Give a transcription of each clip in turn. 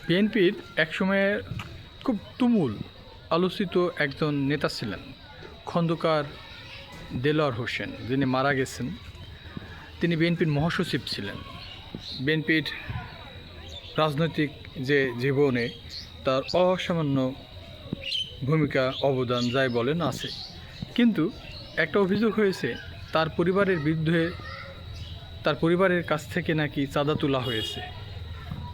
বিএনপির একসময়ে খুব তুমুল আলোচিত একজন নেতা ছিলেন খন্দকার দেলোয়ার হোসেন, যিনি মারা গেছেন। তিনি বিএনপির মহাসচিব ছিলেন। বিএনপির রাজনৈতিক যে জীবনে তার অসামান্য ভূমিকা, অবদান যাই বলেন আছে। কিন্তু একটা অভিযোগ হয়েছে তার পরিবারের বিরুদ্ধে, তার পরিবারের কাছ থেকে নাকি চাঁদা তোলা হয়েছে।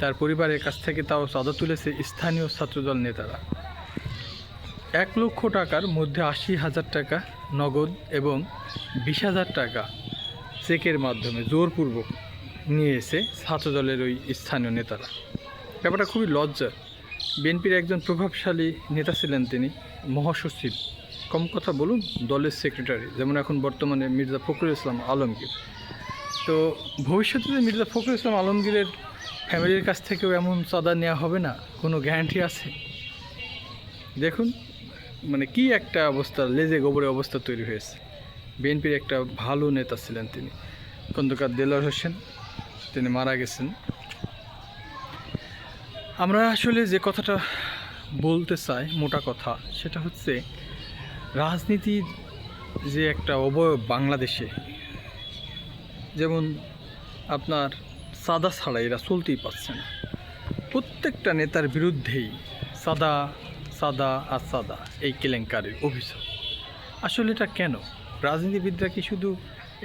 তার পরিবারের কাছ থেকে তাও চাঁদা তুলেছে স্থানীয় ছাত্রদল নেতারা। 1 লক্ষ টাকার মধ্যে 80,000 টাকা নগদ এবং 20,000 টাকা চেকের মাধ্যমে জোরপূর্বক নিয়েছে ছাত্রদলের ওই স্থানীয় নেতারা। ব্যাপারটা খুবই লজ্জার। বিএনপির একজন প্রভাবশালী নেতা ছিলেন তিনি, মহাসচিব, কম কথা বলুন দলের সেক্রেটারি, যেমন এখন বর্তমানে মির্জা ফখরুল ইসলাম আলমগীর। তো ভবিষ্যতে মির্জা ফখরুল ইসলাম আলমগীরের ফ্যামিলির কাছ থেকেও এমন চাঁদা নেওয়া হবে না, কোনো গ্যারান্টি আছে? দেখুন মানে কি একটা অবস্থা, লেজে গোবরে অবস্থা তৈরি হয়েছে। বিএনপির একটা ভালো নেতা ছিলেন তিনি, খন্দকার দেলোয়ার হোসেন, তিনি মারা গেছেন। আমরা আসলে যে কথাটা বলতে চাই, মোটা কথা, সেটা হচ্ছে রাজনীতির যে একটা অবয়ব বাংলাদেশে, যেমন আপনার চাঁদা ছাড়া এরা চলতেই পারছে না। প্রত্যেকটা নেতার বিরুদ্ধেই চাঁদা চাঁদা আর চাঁদা, এই কেলেঙ্কারির অভিযোগ। আসলে এটা কেন? রাজনীতিবিদরা কি শুধু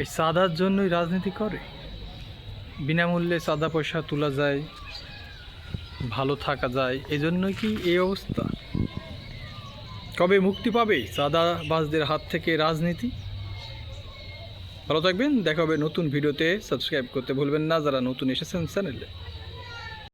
এই চাঁদার জন্যই রাজনীতি করে? বিনামূল্যে চাঁদা পয়সা তোলা যায়, ভালো থাকা যায়, এজন্যই কি এই অবস্থা? কবে মুক্তি পাবে চাঁদাবাজদের হাত থেকে রাজনীতি? ভালো থাকবেন, দেখা হবে নতুন ভিডিওতে। সাবস্ক্রাইব করতে ভুলবেন না যারা নতুন এসেছেন চ্যানেলে।